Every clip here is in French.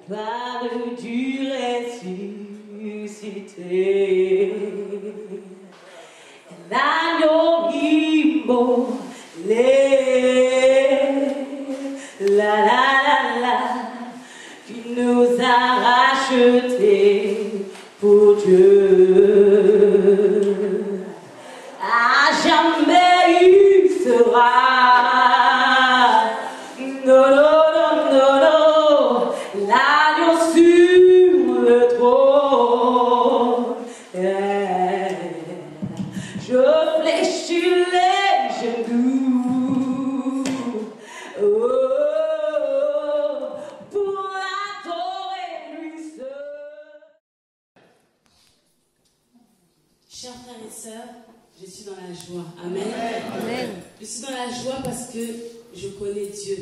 gloire du ressuscité. L'agneau immolé, la la la la, qui nous a rachetés pour Dieu. À jamais il sera. Non, non, non, non, non, l'agneau sur le trône. Je fléchis les genoux pour l'adorer lui seul. Chers frères et sœurs, je suis dans la joie. Amen. Amen. Je suis dans la joie parce que je connais Dieu.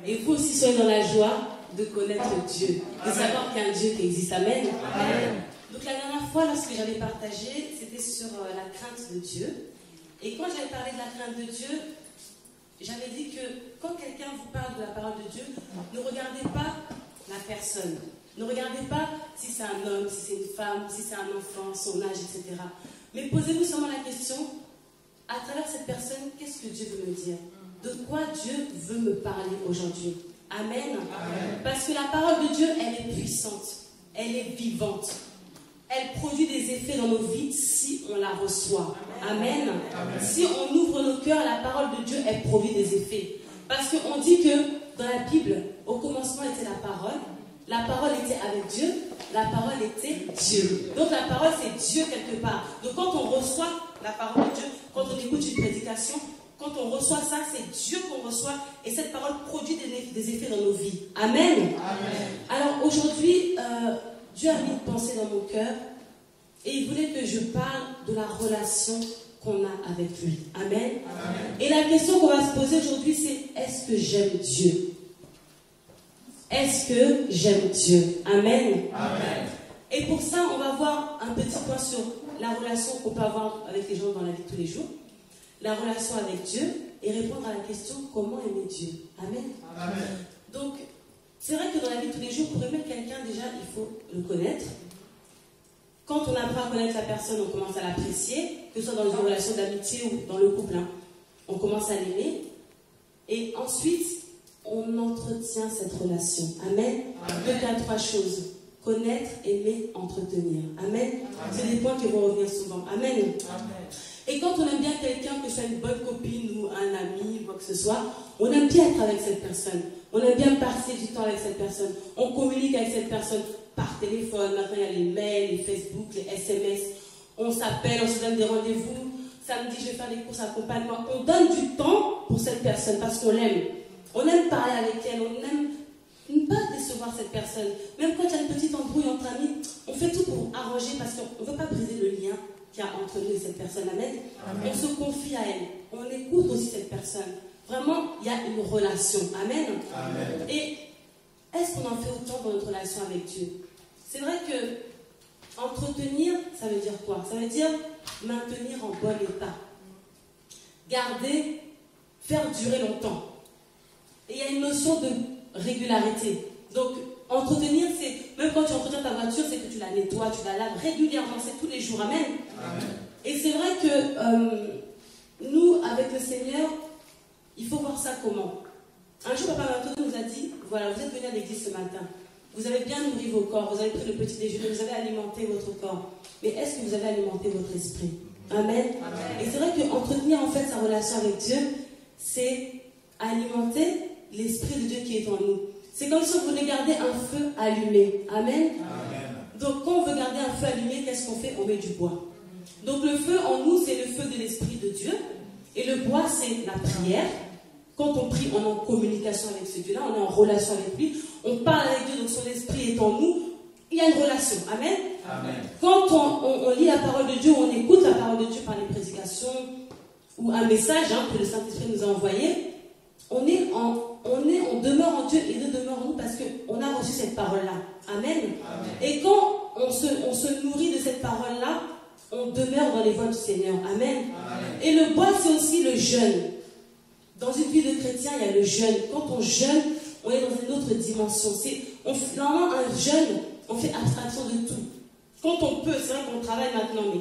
Et vous aussi soyez dans la joie de connaître Dieu, de savoir qu'il y a un Dieu qui existe. Amen. Amen. Donc la dernière fois, lorsque j'avais partagé, c'était sur la crainte de Dieu. Et quand j'avais parlé de la crainte de Dieu, j'avais dit que quand quelqu'un vous parle de la parole de Dieu, ne regardez pas la personne. Ne regardez pas si c'est un homme, si c'est une femme, si c'est un enfant, son âge, etc. Mais posez-vous seulement la question, à travers cette personne, qu'est-ce que Dieu veut me dire? De quoi Dieu veut me parler aujourd'hui? Amen. Amen. Parce que la parole de Dieu, elle est puissante, elle est vivante. Elle produit des effets dans nos vies si on la reçoit. Amen. Amen. Si on ouvre nos cœurs, la parole de Dieu, elle produit des effets. Parce qu'on dit que dans la Bible, au commencement était la parole était avec Dieu, la parole était Dieu. Donc la parole, c'est Dieu quelque part. Donc quand on reçoit la parole de Dieu, quand on écoute une prédication, quand on reçoit ça, c'est Dieu qu'on reçoit et cette parole produit des effets dans nos vies. Amen. Amen. Alors aujourd'hui, Dieu a mis une pensée dans mon cœur et il voulait que je parle de la relation qu'on a avec lui. Amen. Amen. Et la question qu'on va se poser aujourd'hui, c'est est-ce que j'aime Dieu? Est-ce que j'aime Dieu? Amen. Amen. Et pour ça, on va voir un petit point sur la relation qu'on peut avoir avec les gens dans la vie de tous les jours, la relation avec Dieu et répondre à la question comment aimer Dieu. Amen. Amen. Donc, c'est vrai que dans la vie de tous les jours, pour aimer quelqu'un, déjà, il faut le connaître. Quand on apprend à connaître la personne, on commence à l'apprécier, que ce soit dans une relation d'amitié ou dans le couple. On commence à l'aimer. Et ensuite, on entretient cette relation. Amen. Donc, il y a trois choses. Connaître, aimer, entretenir. Amen. C'est des points qui vont revenir souvent. Amen. Amen. Et quand on aime bien quelqu'un, que ce soit une bonne copine ou un ami, quoi que ce soit, on aime bien être avec cette personne. On aime bien passer du temps avec cette personne. On communique avec cette personne par téléphone. Maintenant, il y a les mails, les Facebook, les SMS. On s'appelle, on se donne des rendez-vous. Samedi, je vais faire des courses, accompagnement. On donne du temps pour cette personne parce qu'on l'aime. On aime parler avec elle. On aime ne pas décevoir cette personne. Même quand il y a une petite embrouille entre amis, on fait tout pour arranger parce qu'on ne veut pas briser le lien qu'il y a entre nous et cette personne. Amen. Amen. On se confie à elle. On écoute aussi cette personne. Vraiment, il y a une relation. Amen. Amen. Et est-ce qu'on en fait autant dans notre relation avec Dieu? C'est vrai que entretenir, ça veut dire quoi? Ça veut dire maintenir en bon état. Garder, faire durer longtemps. Et il y a une notion de régularité. Donc, entretenir, c'est, même quand tu entretiens ta voiture, c'est que tu la nettoies, tu la laves régulièrement, c'est tous les jours. Amen. Amen. Et c'est vrai que nous, avec le Seigneur, il faut voir ça comment. Un jour, Papa Antoine nous a dit, voilà, vous êtes venu à l'église ce matin, vous avez bien nourri vos corps, vous avez pris le petit déjeuner, vous avez alimenté votre corps. Mais est-ce que vous avez alimenté votre esprit? Amen. Amen. Et c'est vrai qu'entretenir en fait sa relation avec Dieu, c'est alimenter l'esprit de Dieu qui est en nous. C'est comme si on voulait garder un feu allumé. Amen. Amen. Donc quand on veut garder un feu allumé, qu'est-ce qu'on fait? On met du bois. Donc le feu en nous, c'est le feu de l'esprit de Dieu. Et le bois, c'est la prière. Quand on prie, on est en communication avec ce Dieu-là, on est en relation avec lui. On parle avec Dieu, donc son esprit est en nous. Il y a une relation. Amen. Amen. Quand on lit la parole de Dieu, on écoute la parole de Dieu par les prédications ou un message que le Saint-Esprit nous a envoyé, on demeure en Dieu et Dieu demeure en nous parce qu'on a reçu cette parole-là. Amen. Amen. Et quand on se nourrit de cette parole-là, on demeure dans les voies du Seigneur. Amen. Amen. Et le bois, c'est aussi le jeûne. Dans une vie de chrétien, il y a le jeûne. Quand on jeûne, on est dans une autre dimension. Normalement, un jeune, on fait abstraction de tout. Quand on peut, c'est vrai qu'on travaille maintenant, mais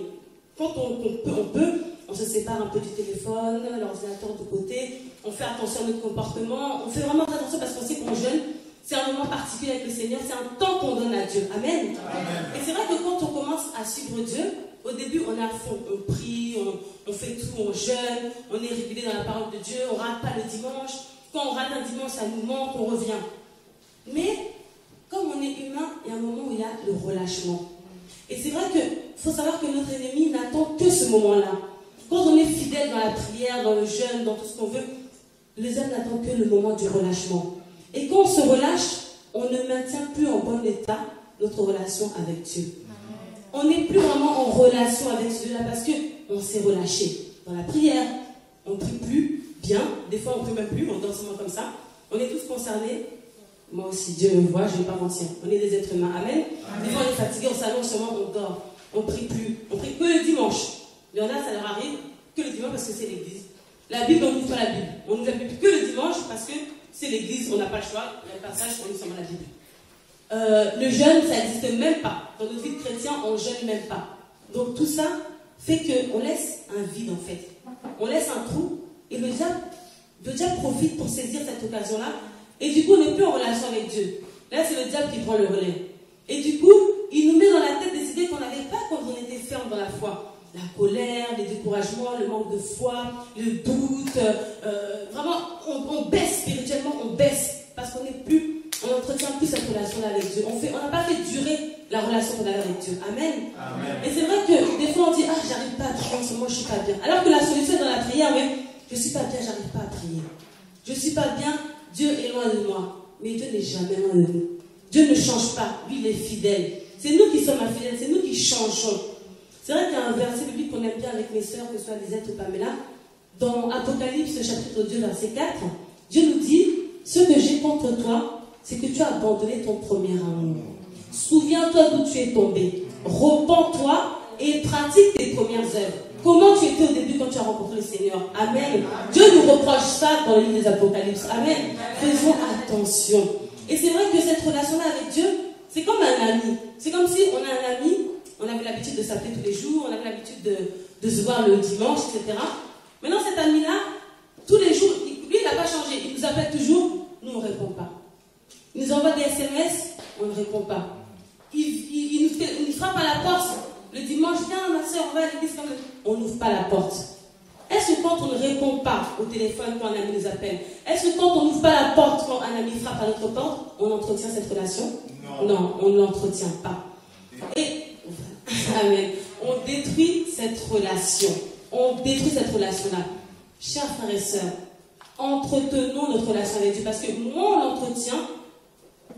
quand on peut, on se sépare un peu du téléphone, l'ordinateur de côté, on fait attention à notre comportement, on fait vraiment attention parce qu'on sait qu'on jeûne, c'est un moment particulier avec le Seigneur, c'est un temps qu'on donne à Dieu. Amen. Amen. Et c'est vrai que quand on commence à suivre Dieu, au début on est à fond, on prie, on fait tout, on jeûne, on est régulier dans la parole de Dieu, on ne rate pas le dimanche. Quand on rate un dimanche, ça nous manque, on revient. Mais comme on est humain, il y a un moment où il y a le relâchement. Et c'est vrai qu'il faut savoir que notre ennemi n'attend que ce moment-là. Quand on est fidèle dans la prière, dans le jeûne, dans tout ce qu'on veut, les hommes n'attendent que le moment du relâchement. Et quand on se relâche, on ne maintient plus en bon état notre relation avec Dieu. On n'est plus vraiment en relation avec Dieu là parce qu'on s'est relâché. Dans la prière, on ne prie plus bien. Des fois, on ne prie même plus, on dort seulement comme ça. On est tous concernés. Moi aussi, Dieu me voit, je ne vais pas mentir. On est des êtres humains. Amen. Amen. Des fois, on est fatigué, on s'allonge seulement, on dort. On ne prie plus. On prie que le dimanche. Il y en a, ça leur arrive que le dimanche parce que c'est l'église. La Bible, on n'ouvre pas la Bible. On ouvre la Bible que le dimanche parce que c'est l'église, on n'a pas le choix. Il y a un passage, on lit seulement la Bible. Le jeûne, ça n'existe même pas. Dans notre vie de chrétien, on ne jeûne même pas. Donc tout ça fait qu'on laisse un vide en fait. On laisse un trou et le diable profite pour saisir cette occasion-là. Et du coup, on n'est plus en relation avec Dieu. Là, c'est le diable qui prend le relais. Et du coup, il nous met dans la tête des idées qu'on n'avait pas quand on était ferme dans la foi. La colère, les découragements, le manque de foi, le doute. Vraiment, on baisse spirituellement, on baisse. Parce qu'on n'entretient plus cette relation-là avec Dieu. On n'a pas fait durer la relation qu'on avait avec Dieu. Amen. Amen. Et c'est vrai que des fois, on dit, j'arrive pas à prier en ce moment, je suis pas bien. Alors que la solution est dans la prière, oui, je suis pas bien, j'arrive pas à prier. Je suis pas bien, Dieu est loin de moi. Mais Dieu n'est jamais loin de nous. Dieu ne change pas. Lui, il est fidèle. C'est nous qui sommes infidèles. C'est nous qui changeons. C'est vrai qu'il y a un verset biblique qu'on aime bien avec mes sœurs, que ce soit Lisette ou Pamela. Dans Apocalypse, chapitre 2, verset 4, Dieu nous dit, ce que j'ai contre toi, c'est que tu as abandonné ton premier amour. Souviens-toi d'où tu es tombé. Repens-toi et pratique tes premières œuvres. Comment tu étais au début quand tu as rencontré le Seigneur? Amen. Dieu nous reproche ça dans le livre des Apocalypses. Amen. Faisons attention. Et c'est vrai que cette relation-là avec Dieu, c'est comme un ami. C'est comme si on a un ami, on avait l'habitude de s'appeler tous les jours, on avait l'habitude de se voir le dimanche, etc. Maintenant, cet ami-là, tous les jours, lui, il n'a pas changé. Il nous appelle toujours, nous, on ne répond pas. Il nous envoie des SMS, on ne répond pas. Il nous frappe à la porte. Le dimanche, viens ma soeur, on va à l'église quand même. On n'ouvre pas la porte. Est-ce que quand on ne répond pas au téléphone quand un ami nous appelle, est-ce que quand on n'ouvre pas la porte quand un ami frappe à notre porte, on entretient cette relation? Non, on ne l'entretient pas. Et, amen, on détruit cette relation. On détruit cette relation-là. Chers frères et sœurs, entretenons notre relation avec Dieu parce que moins on l'entretient,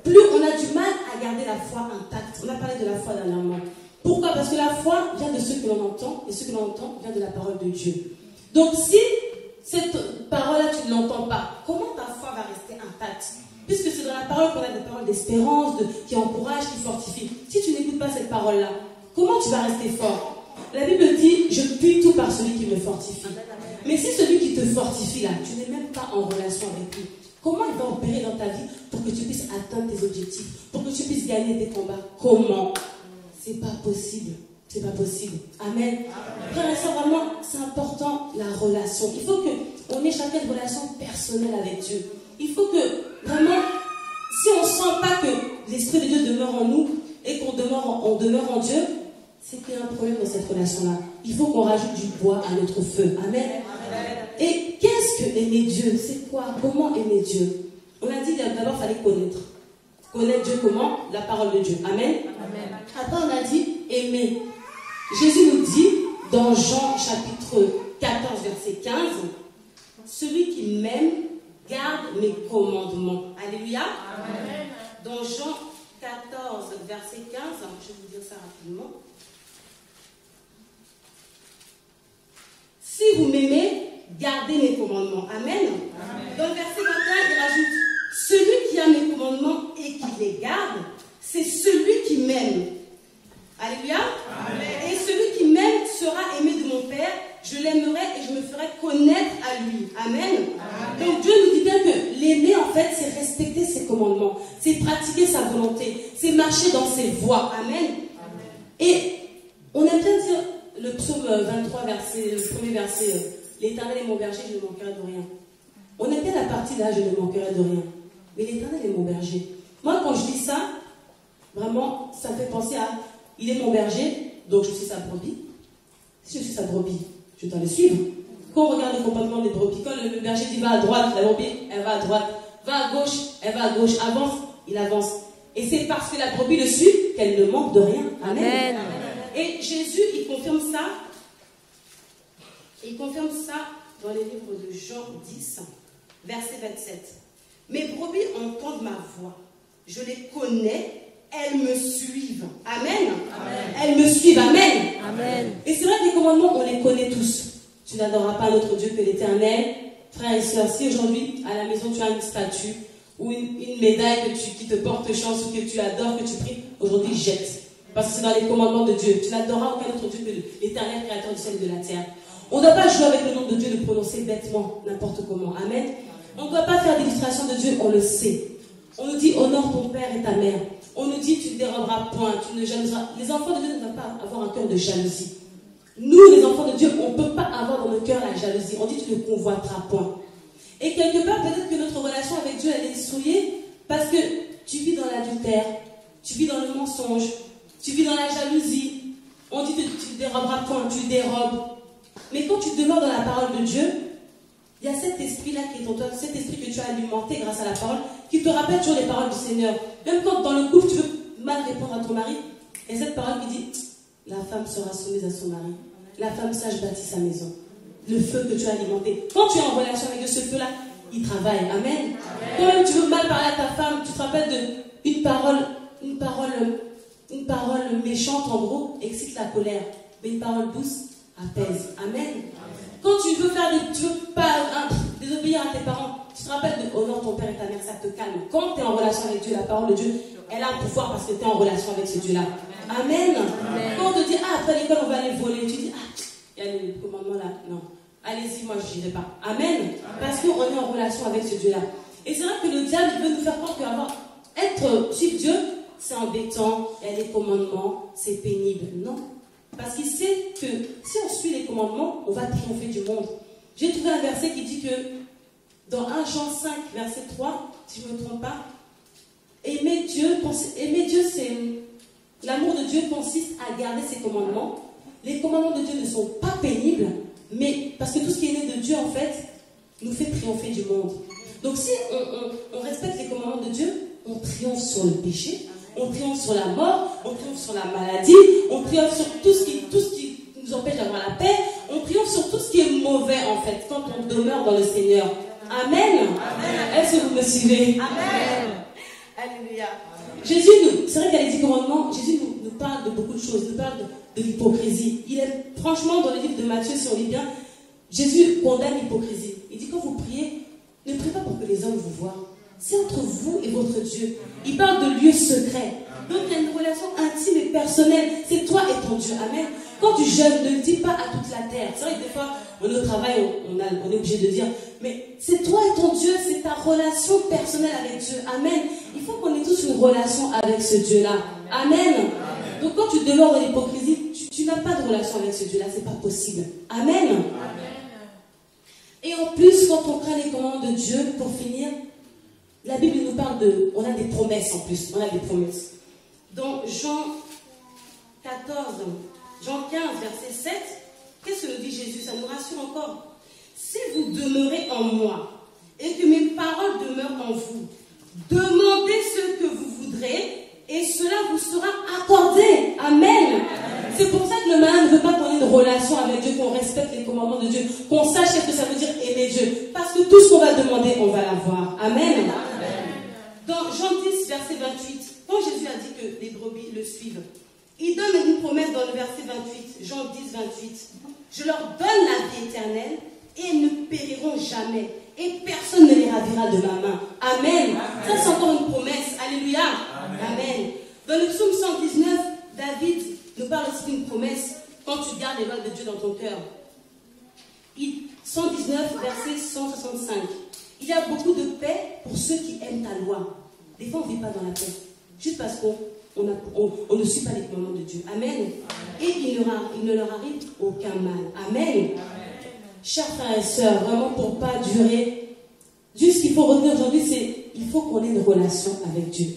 plus on a du mal à garder la foi intacte. On a parlé de la foi dernièrement. Pourquoi? Parce que la foi vient de ce que l'on entend, et ce que l'on entend vient de la parole de Dieu. Donc si cette parole-là, tu ne l'entends pas, comment ta foi va rester intacte? Puisque c'est dans la parole qu'on a des paroles d'espérance, qui encouragent, qui fortifient. Si tu n'écoutes pas cette parole-là, comment tu vas rester fort? La Bible dit, je puis tout par celui qui me fortifie. Mais si celui qui te fortifie là, tu n'es même pas en relation avec lui, comment il va opérer dans ta vie pour que tu puisses atteindre tes objectifs, pour que tu puisses gagner tes combats? Comment? C'est pas possible. C'est pas possible. Amen. Frères et sœurs, vraiment, c'est important la relation. Il faut qu'on ait chacun une relation personnelle avec Dieu. Il faut que, vraiment, si on ne sent pas que l'Esprit de Dieu demeure en nous et qu'on demeure en Dieu, c'est qu'il y a un problème dans cette relation-là. Il faut qu'on rajoute du bois à notre feu. Amen. Amen. Et qu'est-ce que aimer Dieu? C'est quoi? Comment aimer Dieu? On a dit d'abord, il fallait connaître. Connaître Dieu comment? La parole de Dieu. Amen. Amen. Après, on a dit aimer. Jésus nous dit dans Jean chapitre 14, verset 15, celui qui m'aime garde mes commandements. Alléluia. Amen. Dans Jean 14, verset 15, je vais vous dire ça rapidement. Si vous m'aimez, gardez mes commandements. Amen. Amen. Dans le verset 21, il rajoute, celui qui a mes commandements et qui les garde, c'est celui qui m'aime. Alléluia. Amen. Et celui qui m'aime sera aimé de mon Père. Je l'aimerai et je me ferai connaître à lui. Amen. Amen. Donc Dieu nous dit bien que l'aimer, en fait, c'est respecter ses commandements, c'est pratiquer sa volonté, c'est marcher dans ses voies. Amen. Et on aime bien dire le psaume 23, le premier verset, l'Éternel est mon berger, je ne manquerai de rien. On aime bien la partie là, je ne manquerai de rien. Mais l'Éternel est mon berger. Moi, quand je dis ça, vraiment, ça me fait penser à, il est mon berger, donc je suis sa brebis. Si je suis sa brebis, je dois le suivre. Quand on regarde le comportement des brebis, quand le berger dit va à droite, la brebis, elle va à droite. Va à gauche, elle va à gauche. Avance, il avance. Et c'est parce que la brebis le suit qu'elle ne manque de rien. Amen. Amen. Et Jésus, il confirme ça. Il confirme ça dans les livres de Jean 10, verset 27. Mes brebis entendent ma voix. Je les connais. Elles me suivent. Amen. Amen. Elles me suivent. Amen. Amen. Et c'est vrai que les commandements, on les connaît tous. Tu n'adoreras pas notre Dieu que l'Éternel. Frères et sœurs, si aujourd'hui, à la maison, tu as une statue ou une médaille qui te porte chance ou que tu adores, que tu pries, aujourd'hui, jette. Parce que c'est dans les commandements de Dieu. Tu n'adoreras aucun autre Dieu que l'Éternel, créateur du ciel et de la terre. On ne doit pas jouer avec le nom de Dieu, le prononcer bêtement, n'importe comment. Amen. On ne doit pas faire d'illustration de Dieu, on le sait. On nous dit, honore ton père et ta mère. On nous dit, tu ne déroberas point, tu ne jalouseras. Les enfants de Dieu ne doivent pas avoir un cœur de jalousie. Nous, les enfants de Dieu, on ne peut pas avoir dans nos cœurs la jalousie. On dit, tu ne convoiteras point. Et quelque part, peut-être que notre relation avec Dieu, elle est souillée parce que tu vis dans l'adultère, tu vis dans le mensonge, tu vis dans la jalousie. On dit que tu ne déroberas point, tu dérobes. Mais quand tu demeures dans la parole de Dieu, il y a cet esprit-là qui est en toi, cet esprit que tu as alimenté grâce à la parole, qui te rappelle toujours les paroles du Seigneur. Même quand dans le couple, tu veux mal répondre à ton mari, et cette parole qui dit, la femme sera soumise à son mari. La femme sage bâtit sa maison. Le feu que tu as alimenté. Quand tu es en relation avec Dieu, ce feu-là, il travaille. Amen. Quand même tu veux mal parler à ta femme, tu te rappelles d'une parole méchante, en gros, excite la colère. Mais une parole douce apaise. Amen. Quand tu veux désobéir à tes parents, tu te rappelles de honore ton père et ta mère, ça te calme. Quand tu es en relation avec Dieu, la parole de Dieu, elle a un pouvoir parce que tu es en relation avec ce Dieu-là. Amen. Amen. Quand on te dit, après l'école, on va aller voler, tu dis, il y a le commandement là. Non. Allez-y, moi je n'irai pas. Amen. Amen. Parce qu'on est en relation avec ce Dieu-là. Et c'est vrai que le diable veut nous faire croire suivre Dieu, c'est embêtant, il y a les commandements, c'est pénible. Non. Parce qu'il sait que si on suit les commandements, on va triompher du monde. J'ai trouvé un verset qui dit que dans 1 Jean 5, verset 3, si je ne me trompe pas, aimer Dieu, c'est... L'amour de Dieu consiste à garder ses commandements. Les commandements de Dieu ne sont pas pénibles, mais parce que tout ce qui est né de Dieu, en fait, nous fait triompher du monde. Donc si on respecte les commandements de Dieu, on triomphe sur le péché, on triomphe sur la mort, on triomphe sur la maladie, on triomphe sur tout ce qui nous empêche d'avoir la paix, on triomphe sur tout ce qui est mauvais, en fait, quand on demeure dans le Seigneur. Amen. Amen. Est-ce que vous me suivez? Amen. Alléluia. Jésus, c'est vrai qu'à les 10 commandements, Jésus nous parle de beaucoup de choses, nous parle de l'hypocrisie. Franchement, dans le livre de Matthieu, si on lit bien, Jésus condamne l'hypocrisie. Il dit, quand vous priez, ne priez pas pour que les hommes vous voient. C'est entre vous et votre Dieu. Il parle de lieux secrets. Donc il y a une relation intime et personnelle. C'est toi et ton Dieu. Amen. Quand tu jeûnes, ne le dis pas à toute la terre. C'est vrai que des fois, on est au travail, on est obligé de dire, mais c'est toi et ton Dieu, c'est ta relation personnelle avec Dieu. Amen. Il faut qu'on ait tous une relation avec ce Dieu-là. Amen. Amen. Donc quand tu demeures dans l'hypocrisie, tu n'as pas de relation avec ce Dieu-là, c'est pas possible. Amen. Amen. Et en plus, quand on prend les commandements de Dieu, pour finir, la Bible nous parle on a des promesses en plus, on a des promesses. Dans Jean 15, verset 7, qu'est-ce que nous dit Jésus? Ça nous rassure encore. Si vous demeurez en moi et que mes paroles demeurent en vous, demandez ce que vous voudrez et cela vous sera accordé. Amen. C'est pour ça que le malin ne veut pas qu'on ait une relation avec Dieu, qu'on respecte les commandements de Dieu, qu'on sache ce que ça veut dire aimer Dieu. Parce que tout ce qu'on va demander, on va l'avoir. Amen. Dans Jean 10, verset 28, quand Jésus a dit que les brebis le suivent, il donne une promesse dans le verset 28, Jean 10, 28. Je leur donne la vie éternelle et ils ne périront jamais. Et personne ne les ravira de ma main. Amen. Ça, c'est encore une promesse. Alléluia. Amen. Dans le psaume 119, David nous parle aussi d'une promesse quand tu gardes les lois de Dieu dans ton cœur. 119, verset 165. Il y a beaucoup de paix pour ceux qui aiment ta loi. Des fois, on ne vit pas dans la paix. Juste parce qu'on ne suit pas les commandements de Dieu. Amen. Et il ne leur arrive aucun mal. Amen. Chers frères et sœurs, vraiment pour ne pas durer, juste ce qu'il faut retenir aujourd'hui, c'est qu'il faut qu'on ait une relation avec Dieu.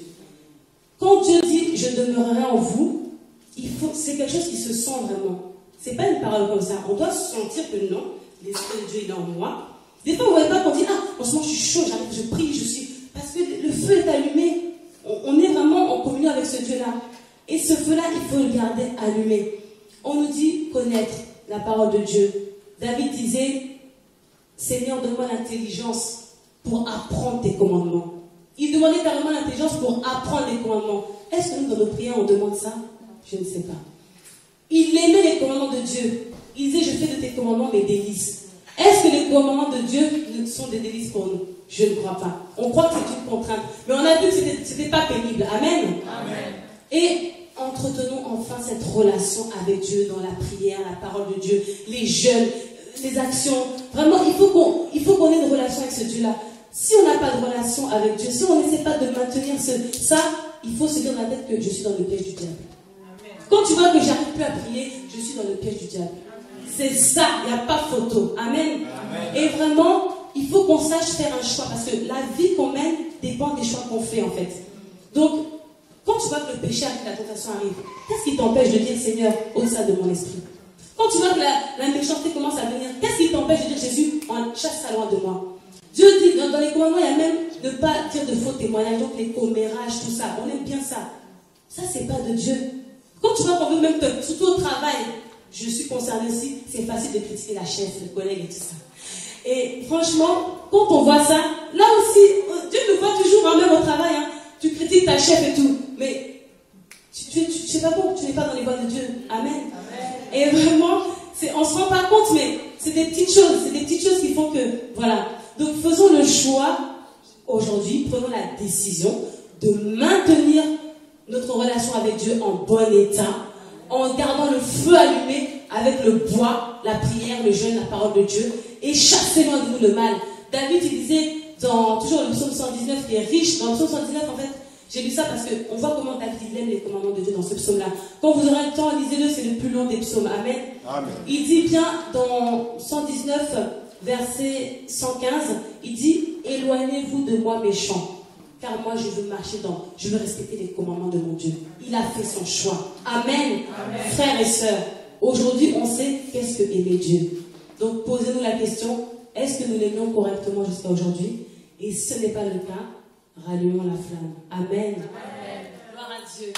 Quand Dieu dit « je demeurerai en vous », c'est quelque chose qui se sent vraiment. Ce n'est pas une parole comme ça. On doit sentir que non, l'Esprit de Dieu est en moi. Des fois, on ne voit pas qu'on dit « ah, en ce moment je suis chaud, j'arrive, je prie, je suis... » Parce que le feu est allumé. On est vraiment en communion avec ce Dieu-là. Et ce feu-là, il faut le garder allumé. On nous dit connaître la parole de Dieu. David disait « Seigneur, donne-moi l'intelligence pour apprendre tes commandements. » Il demandait carrément l'intelligence pour apprendre les commandements. Est-ce que nous, dans nos prières, on demande ça? Je ne sais pas. Il aimait les commandements de Dieu. Il disait, je fais de tes commandements mes délices. Est-ce que les commandements de Dieu sont des délices pour nous? Je ne crois pas. On croit que c'est une contrainte. Mais on a vu que ce n'était pas pénible. Amen. Amen. Et entretenons enfin cette relation avec Dieu dans la prière, la parole de Dieu, les jeûnes, les actions. Vraiment, il faut qu'on ait une relation avec ce Dieu-là. Si on n'a pas de relation avec Dieu, si on n'essaie pas de maintenir ça, il faut se dire dans la tête que je suis dans le piège du diable. Quand tu vois que j'arrive plus à prier, je suis dans le piège du diable. C'est ça, il n'y a pas photo. Amen. Amen. Et vraiment, il faut qu'on sache faire un choix, parce que la vie qu'on mène dépend des choix qu'on fait en fait. Donc, quand tu vois que le péché arrive, la tentation arrive, qu'est-ce qui t'empêche de dire Seigneur, au-delà de mon esprit? Quand tu vois que la méchanceté commence à venir, qu'est-ce qui t'empêche de dire Jésus, chasse ça loin de moi? Dieu dit, dans les commandements, il y a même ne pas dire de faux témoignages, donc les commérages, tout ça. On aime bien ça. Ça, c'est pas de Dieu. Quand tu vois qu'on veut même, surtout au travail, je suis concernée aussi, c'est facile de critiquer la chef, le collègue et tout ça. Et franchement, quand on voit ça, là aussi, Dieu nous voit toujours, même au travail, hein, tu critiques ta chef et tout. Mais c'est pas bon, tu n'es pas dans les voies de Dieu. Amen. Amen. Et vraiment, on ne se rend pas compte, mais c'est des petites choses qui font que, voilà. Donc faisons le choix, aujourd'hui, prenons la décision de maintenir notre relation avec Dieu en bon état, en gardant le feu allumé avec le bois, la prière, le jeûne, la parole de Dieu, et chassez loin de nous le mal. David, il disait, toujours le psaume 119 qui est riche, dans le psaume 119, en fait, j'ai lu ça parce qu'on voit comment David aime les commandements de Dieu dans ce psaume-là. Quand vous aurez le temps, lisez-le, c'est le plus long des psaumes. Amen. Amen. Il dit bien dans 119, verset 115, il dit « Éloignez-vous de moi, méchants, car moi je veux respecter les commandements de mon Dieu. » Il a fait son choix. Amen. Amen. Frères et sœurs, aujourd'hui on sait qu'est-ce que aimer Dieu. Donc posez-nous la question, est-ce que nous l'aimions correctement jusqu'à aujourd'hui? Et si ce n'est pas le cas, rallumons la flamme. Amen. Amen. Gloire à Dieu.